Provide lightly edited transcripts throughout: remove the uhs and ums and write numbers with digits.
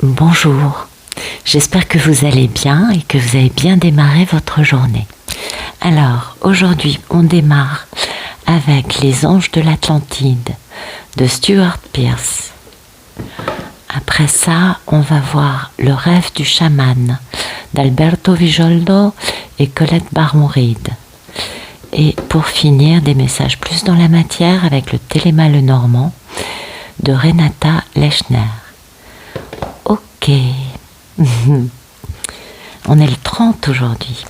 Bonjour, j'espère que vous allez bien et que vous avez bien démarré votre journée. Alors, aujourd'hui, on démarre avec Les Anges de l'Atlantide de Stuart Pearce. Après ça, on va voir Le Rêve du chaman d'Alberto Villoldo et Colette Baron-Reid. Et pour finir, des messages plus dans la matière avec le Téléma le Normand de Renata Lechner. Ok. On est le 30 aujourd'hui.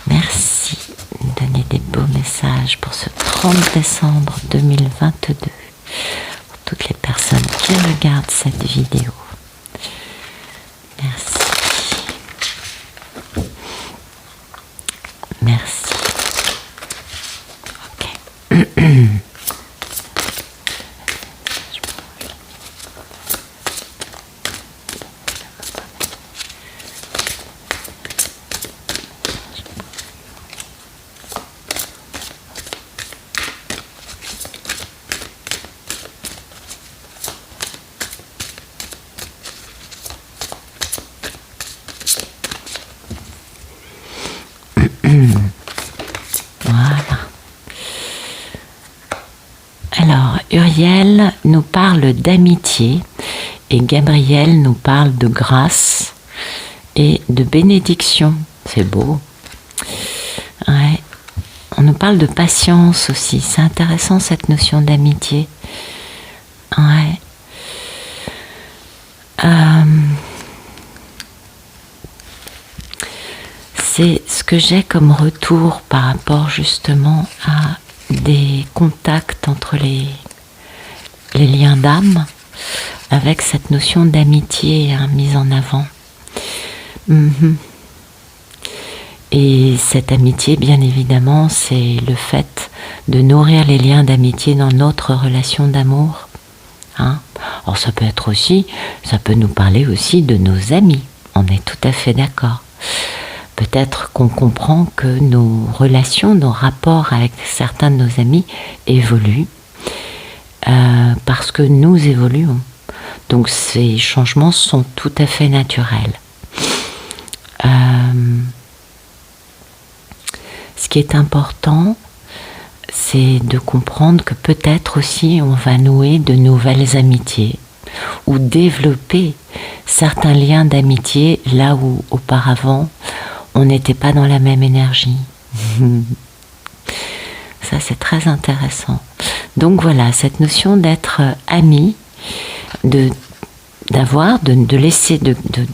Merci de donner des beaux messages pour ce 30 décembre 2022. Pour toutes les personnes qui regardent cette vidéo. Merci. Merci. Ok. Voilà. Alors, Uriel nous parle d'amitié et Gabriel nous parle de grâce et de bénédiction. C'est beau. Ouais. On nous parle de patience aussi. C'est intéressant cette notion d'amitié. Ouais. C'est ce que j'ai comme retour par rapport justement à des contacts entre les liens d'âme avec cette notion d'amitié mise en avant. Et cette amitié, bien évidemment, c'est le fait de nourrir les liens d'amitié dans notre relation d'amour. Alors ça peut être aussi, ça peut nous parler aussi de nos amis. On est tout à fait d'accord. Peut-être qu'on comprend que nos relations, nos rapports avec certains de nos amis évoluent parce que nous évoluons. Donc ces changements sont tout à fait naturels. Ce qui est important, c'est de comprendre que peut-être aussi on va nouer de nouvelles amitiés ou développer certains liens d'amitié là où auparavant on n'était pas dans la même énergie. Ça, c'est très intéressant. Donc voilà, cette notion d'être ami, de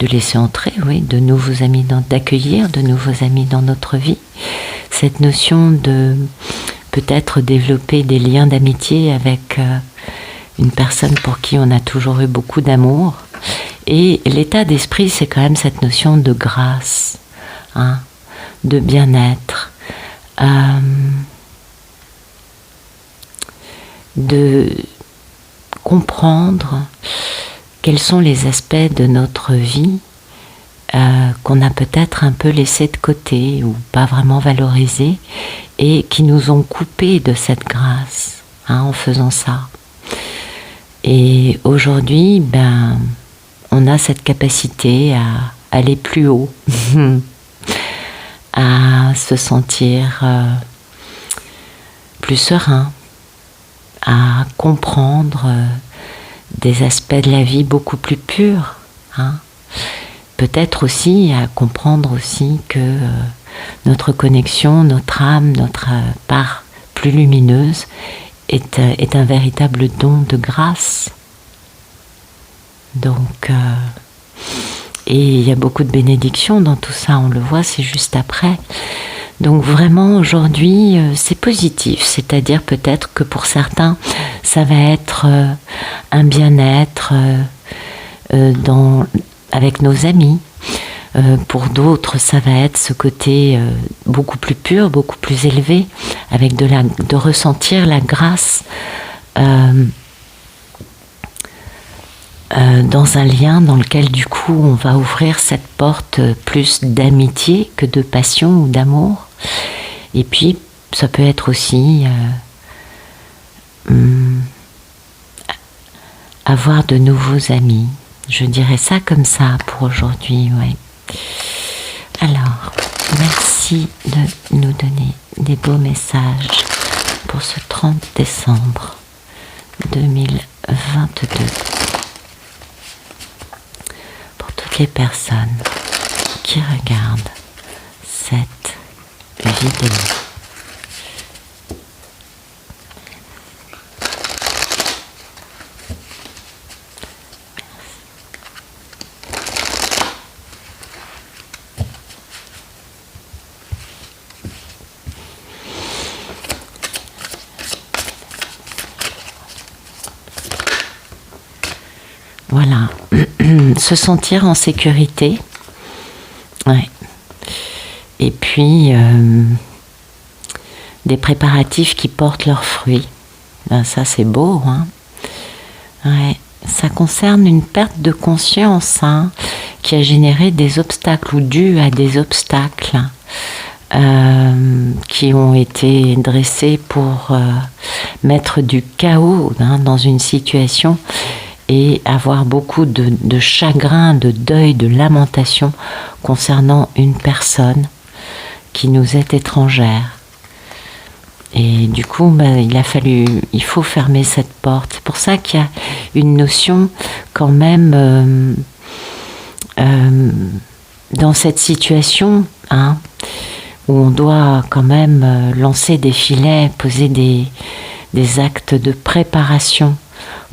laisser entrer, oui, de nouveaux amis, d'accueillir de nouveaux amis dans notre vie. Cette notion de peut-être développer des liens d'amitié avec une personne pour qui on a toujours eu beaucoup d'amour. Et l'état d'esprit, c'est quand même cette notion de grâce. De bien-être, de comprendre quels sont les aspects de notre vie qu'on a peut-être un peu laissés de côté ou pas vraiment valorisés et qui nous ont coupés de cette grâce en faisant ça. Et aujourd'hui, on a cette capacité à aller plus haut. À se sentir plus serein, à comprendre des aspects de la vie beaucoup plus purs. Peut-être aussi à comprendre aussi que notre connexion, notre âme, notre part plus lumineuse est un véritable don de grâce. Donc... Et il y a beaucoup de bénédictions dans tout ça, on le voit, c'est juste après. Donc vraiment aujourd'hui, c'est positif, c'est-à-dire peut-être que pour certains, ça va être un bien-être avec nos amis. Pour d'autres, ça va être ce côté beaucoup plus pur, beaucoup plus élevé, avec de ressentir la grâce dans un lien dans lequel du coup on va ouvrir cette porte plus d'amitié que de passion ou d'amour. Et puis ça peut être aussi avoir de nouveaux amis, Je dirais ça comme ça pour aujourd'hui, ouais. Alors, merci de nous donner des beaux messages pour ce 30 décembre 2022. Pour toutes les personnes qui regardent cette vidéo. Voilà, se sentir en sécurité, ouais. Et puis des préparatifs qui portent leurs fruits. Ben, ça c'est beau, hein. Ouais. Ça concerne une perte de conscience, hein, qui a généré des obstacles ou dû à des obstacles qui ont été dressés pour mettre du chaos, hein, dans une situation et avoir beaucoup de chagrin, de deuil, de lamentation concernant une personne qui nous est étrangère. Et du coup, il faut fermer cette porte. C'est pour ça qu'il y a une notion quand même dans cette situation, hein, où on doit quand même lancer des filets, poser des actes de préparation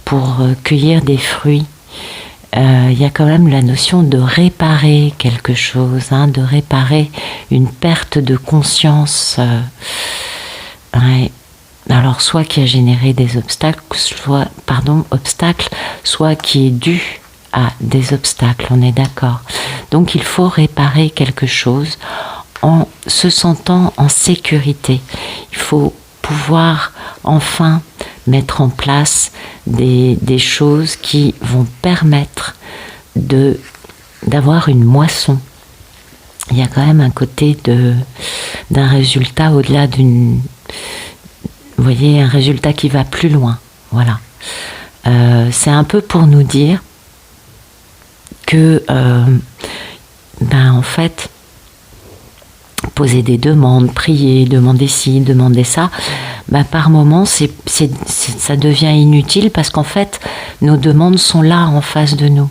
pour cueillir des fruits. Il y a quand même la notion de réparer quelque chose, hein, de réparer une perte de conscience. Ouais. Alors soit qui a généré des obstacles, soit qui est dû à des obstacles, on est d'accord. Donc il faut réparer quelque chose en se sentant en sécurité. Il faut pouvoir enfin mettre en place des choses qui vont permettre d'avoir une moisson. Il y a quand même un côté d'un résultat au-delà d'une... Vous voyez, un résultat qui va plus loin. Voilà. C'est un peu pour nous dire que, en fait, poser des demandes, prier, demander ci, demander ça, par moments, ça devient inutile parce qu'en fait, nos demandes sont là en face de nous.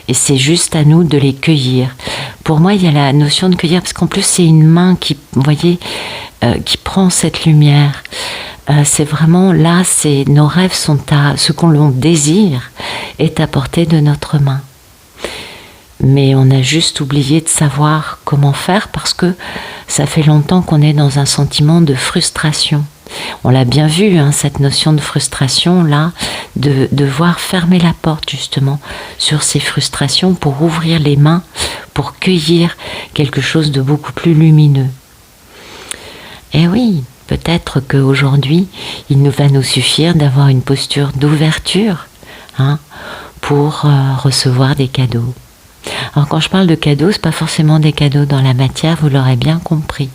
Et c'est juste à nous de les cueillir. Pour moi, il y a la notion de cueillir parce qu'en plus, c'est une main qui, vous voyez, qui prend cette lumière. C'est vraiment là, nos rêves sont ce qu'on désire est à portée de notre main. Mais on a juste oublié de savoir comment faire parce que ça fait longtemps qu'on est dans un sentiment de frustration. On l'a bien vu, hein, cette notion de frustration là, de devoir fermer la porte justement sur ces frustrations pour ouvrir les mains, pour cueillir quelque chose de beaucoup plus lumineux. Et oui, peut-être qu'aujourd'hui, il va nous suffire d'avoir une posture d'ouverture, hein, pour recevoir des cadeaux. Alors quand je parle de cadeaux, c'est pas forcément des cadeaux dans la matière, vous l'aurez bien compris.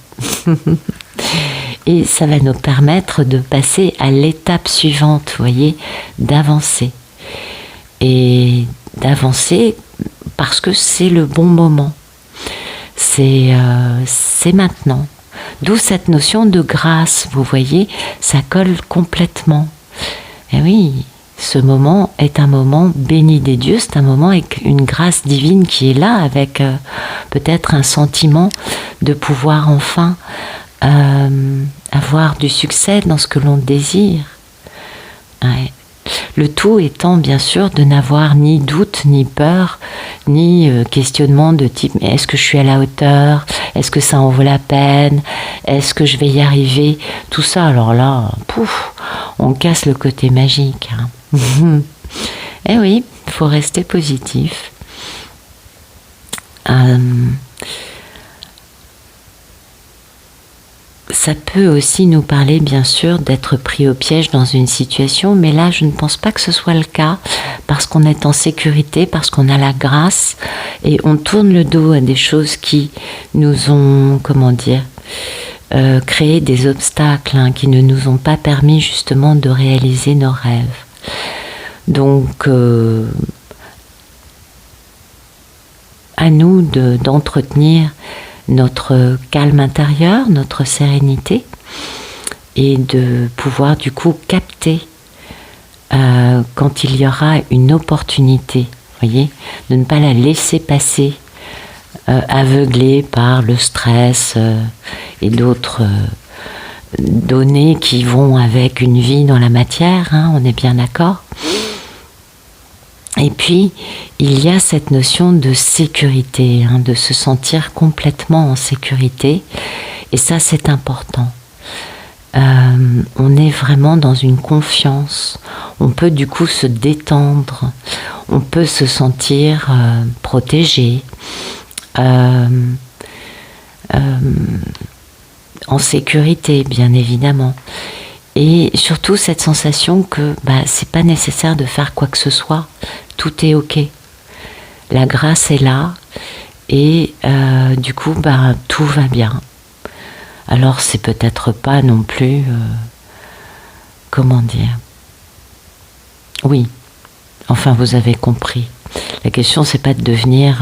Et ça va nous permettre de passer à l'étape suivante, vous voyez, d'avancer. Et d'avancer parce que c'est le bon moment. C'est maintenant. D'où cette notion de grâce, vous voyez, ça colle complètement. Et oui, ce moment est un moment béni des dieux, c'est un moment avec une grâce divine qui est là, avec peut-être un sentiment de pouvoir enfin avoir du succès dans ce que l'on désire. Ouais. Le tout étant bien sûr de n'avoir ni doute, ni peur, ni questionnement de type est-ce que je suis à la hauteur, est-ce que ça en vaut la peine, est-ce que je vais y arriver, tout ça. Alors là, on casse le côté magique, hein. Eh oui, il faut rester positif. Ça peut aussi nous parler, bien sûr, d'être pris au piège dans une situation, mais là, je ne pense pas que ce soit le cas, parce qu'on est en sécurité, parce qu'on a la grâce, et on tourne le dos à des choses qui nous ont, créé des obstacles, hein, qui ne nous ont pas permis justement de réaliser nos rêves. Donc, d'entretenir notre calme intérieur, notre sérénité, et de pouvoir du coup capter quand il y aura une opportunité, voyez, de ne pas la laisser passer aveuglée par le stress et d'autres données qui vont avec une vie dans la matière, hein, on est bien d'accord. Et puis, il y a cette notion de sécurité, hein, de se sentir complètement en sécurité, et ça c'est important. On est vraiment dans une confiance, on peut du coup se détendre, on peut se sentir protégé, en sécurité bien évidemment, et surtout cette sensation que c'est pas nécessaire de faire quoi que ce soit, tout est ok, la grâce est là, et du coup tout va bien. Alors c'est peut-être pas non plus, comment dire, oui, enfin vous avez compris. La question c'est pas de devenir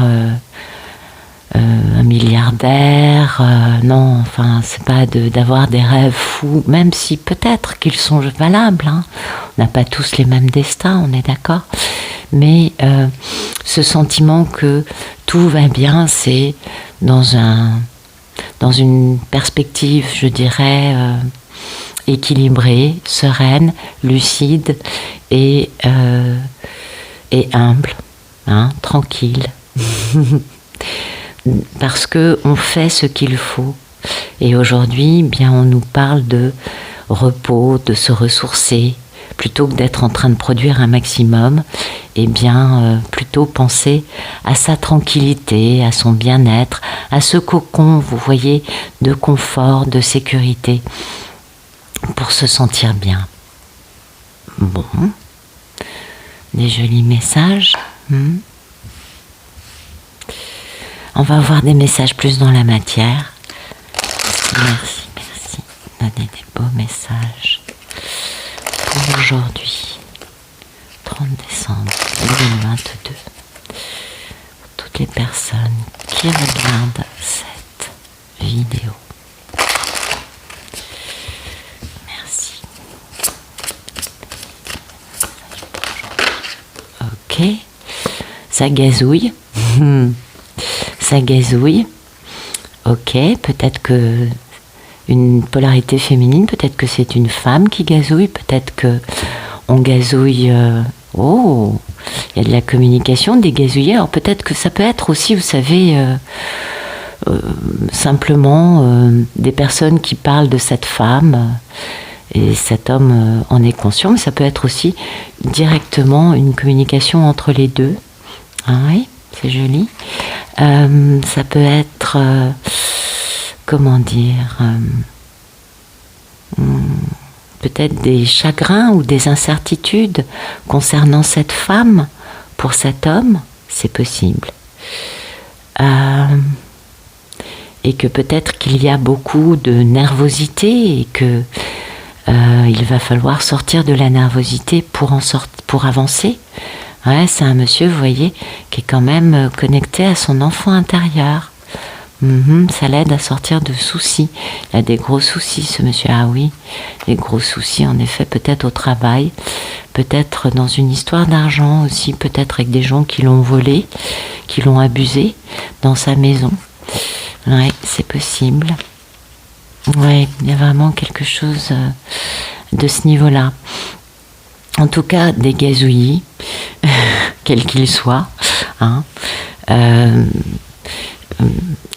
un milliardaire, non, enfin c'est pas d'avoir des rêves fous, même si peut-être qu'ils sont valables, hein. On n'a pas tous les mêmes destins, on est d'accord, mais ce sentiment que tout va bien, c'est dans une perspective, je dirais, équilibrée, sereine, lucide et humble, hein, tranquille. Parce qu'on fait ce qu'il faut. Et aujourd'hui, bien, on nous parle de repos, de se ressourcer, plutôt que d'être en train de produire un maximum, et bien plutôt penser à sa tranquillité, à son bien-être, à ce cocon, vous voyez, de confort, de sécurité, pour se sentir bien. Bon, des jolis messages. On va avoir des messages plus dans la matière. Merci. Donnez des beaux messages pour aujourd'hui, 30 décembre 2022. Pour toutes les personnes qui regardent cette vidéo. Merci. Ok, ça gazouille. Ça gazouille. Ok, peut-être que une polarité féminine, peut-être que c'est une femme qui gazouille, peut-être que on gazouille. Oh, il y a de la communication, des gazouillers. Alors peut-être que ça peut être aussi, vous savez, simplement des personnes qui parlent de cette femme et cet homme en est conscient, mais ça peut être aussi directement une communication entre les deux. Ah oui, c'est joli. Ça peut être, comment dire, peut-être des chagrins ou des incertitudes concernant cette femme pour cet homme, c'est possible. Et que peut-être qu'il y a beaucoup de nervosité et que il va falloir sortir de la nervosité pour avancer. Ouais, c'est un monsieur, vous voyez, qui est quand même connecté à son enfant intérieur. Ça l'aide à sortir de soucis. Il a des gros soucis, ce monsieur. Ah oui, des gros soucis, en effet, peut-être au travail, peut-être dans une histoire d'argent aussi, peut-être avec des gens qui l'ont volé, qui l'ont abusé dans sa maison. Ouais, c'est possible. Ouais, il y a vraiment quelque chose de ce niveau-là. En tout cas, des gazouillis, quels qu'ils soient. Hein.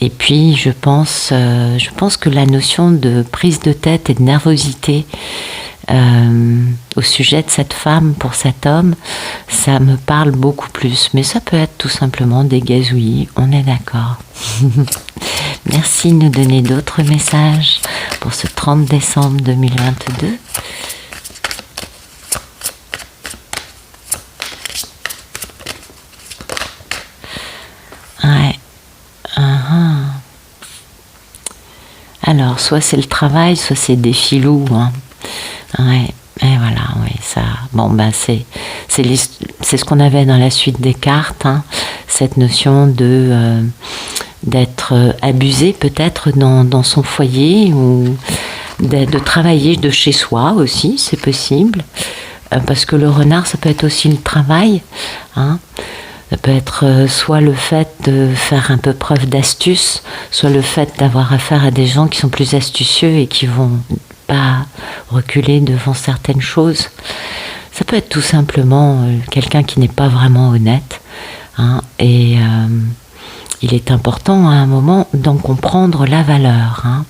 Et puis, je pense que la notion de prise de tête et de nervosité au sujet de cette femme pour cet homme, ça me parle beaucoup plus. Mais ça peut être tout simplement des gazouillis, on est d'accord. Merci de nous donner d'autres messages pour ce 30 décembre 2022. Ouais. Alors, soit c'est le travail, soit c'est des filous. Hein. Ouais. Et voilà, oui, ça. Bon, c'est ce qu'on avait dans la suite des cartes. Hein. cette notion d'être abusé peut-être dans son foyer, ou de travailler de chez soi aussi, c'est possible. Parce que le renard, ça peut être aussi le travail, hein. Ça peut être soit le fait de faire un peu preuve d'astuce, soit le fait d'avoir affaire à des gens qui sont plus astucieux et qui vont pas reculer devant certaines choses. Ça peut être tout simplement quelqu'un qui n'est pas vraiment honnête, hein, et il est important à un moment d'en comprendre la valeur, hein.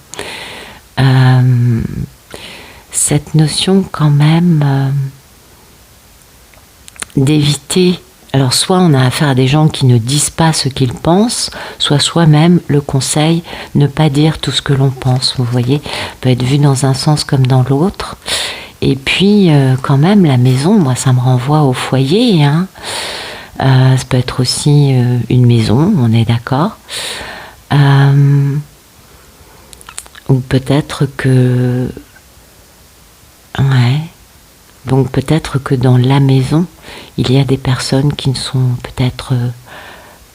Cette notion quand même d'éviter. Alors soit on a affaire à des gens qui ne disent pas ce qu'ils pensent, soit soi-même le conseil, ne pas dire tout ce que l'on pense, vous voyez, peut être vu dans un sens comme dans l'autre. Et puis quand même la maison, moi ça me renvoie au foyer, hein. Ça peut être aussi une maison, on est d'accord. Ou peut-être que... Ouais. Donc peut-être que dans la maison, il y a des personnes qui ne sont peut-être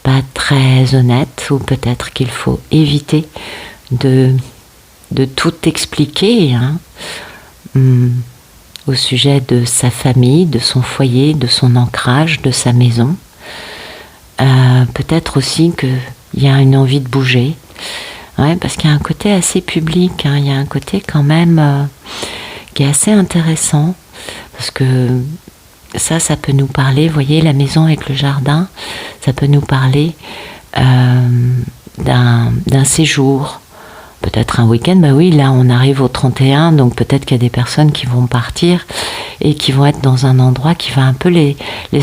pas très honnêtes, ou peut-être qu'il faut éviter de tout expliquer, hein, au sujet de sa famille, de son foyer, de son ancrage, de sa maison. Peut-être aussi qu'il y a une envie de bouger, ouais, parce qu'il y a un côté assez public, hein, il y a un côté quand même qui est assez intéressant. Parce que ça peut nous parler, vous voyez, la maison avec le jardin, ça peut nous parler d'un séjour, peut-être un week-end. Ben oui, là on arrive au 31, donc peut-être qu'il y a des personnes qui vont partir et qui vont être dans un endroit qui va un peu les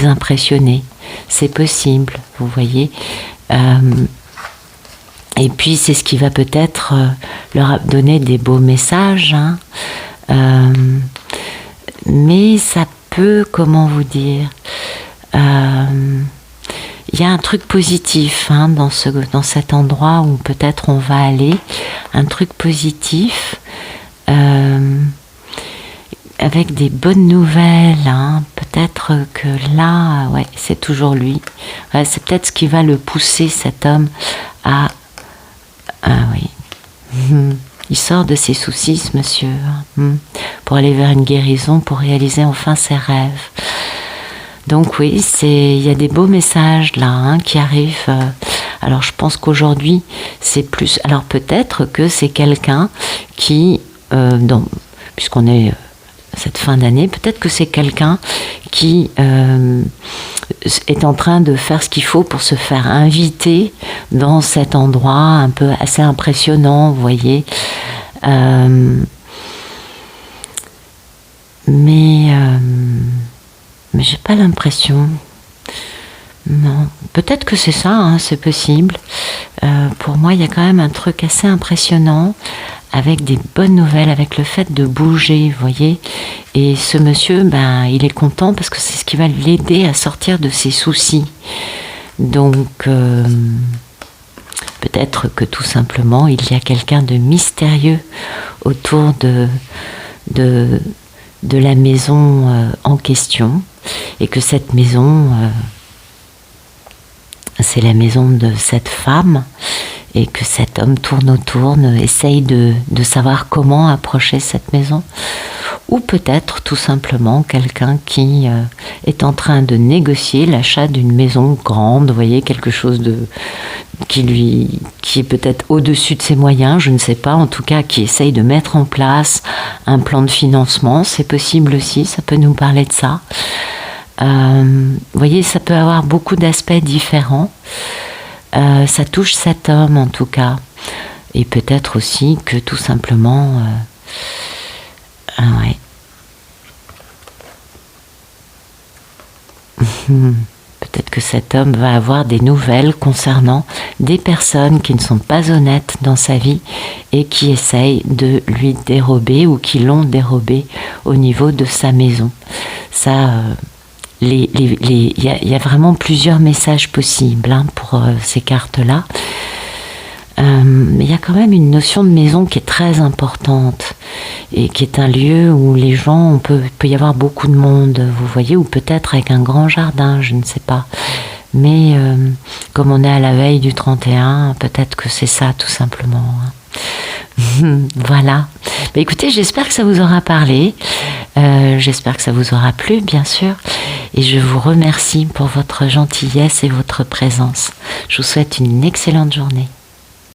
impressionner. C'est possible, vous voyez. Et puis c'est ce qui va peut-être leur donner des beaux messages, hein. Mais ça peut, comment vous dire, il y a un truc positif, hein, dans cet endroit où peut-être on va aller, un truc positif, avec des bonnes nouvelles, hein. Peut-être que là, ouais, c'est toujours lui. Ouais, c'est peut-être ce qui va le pousser, cet homme, à... Ah oui... Il sort de ses soucis, ce monsieur, pour aller vers une guérison, pour réaliser enfin ses rêves. Donc oui, il y a des beaux messages là, hein, qui arrivent. Alors je pense qu'aujourd'hui, c'est plus... Alors peut-être que c'est quelqu'un qui, puisqu'on est cette fin d'année, peut-être que c'est quelqu'un qui est en train de faire ce qu'il faut pour se faire inviter dans cet endroit un peu assez impressionnant, vous voyez. Mais j'ai pas l'impression. Non, peut-être que c'est ça, hein, c'est possible. Pour moi, il y a quand même un truc assez impressionnant avec des bonnes nouvelles, avec le fait de bouger, vous voyez. Et ce monsieur, ben, il est content parce que c'est ce qui va l'aider à sortir de ses soucis. Donc, peut-être que tout simplement, il y a quelqu'un de mystérieux autour de la maison en question, et que cette maison, c'est la maison de cette femme, et que cet homme tourne autour, essaye de savoir comment approcher cette maison. Ou peut-être tout simplement quelqu'un qui est en train de négocier l'achat d'une maison grande, vous voyez, quelque chose qui est peut-être au-dessus de ses moyens, je ne sais pas, en tout cas qui essaye de mettre en place un plan de financement, c'est possible aussi, ça peut nous parler de ça. Vous voyez, ça peut avoir beaucoup d'aspects différents. Ça touche cet homme en tout cas, et peut-être aussi que tout simplement ouais. Peut-être que cet homme va avoir des nouvelles concernant des personnes qui ne sont pas honnêtes dans sa vie et qui essayent de lui dérober, ou qui l'ont dérobé au niveau de sa maison. Ça, il y a vraiment plusieurs messages possibles, hein, pour ces cartes-là. Mais il y a quand même une notion de maison qui est très importante, et qui est un lieu où les gens, il peut y avoir beaucoup de monde, vous voyez, ou peut-être avec un grand jardin, je ne sais pas. Mais comme on est à la veille du 31, peut-être que c'est ça tout simplement. Voilà. Bah, écoutez, j'espère que ça vous aura parlé. J'espère que ça vous aura plu, bien sûr. Et je vous remercie pour votre gentillesse et votre présence. Je vous souhaite une excellente journée.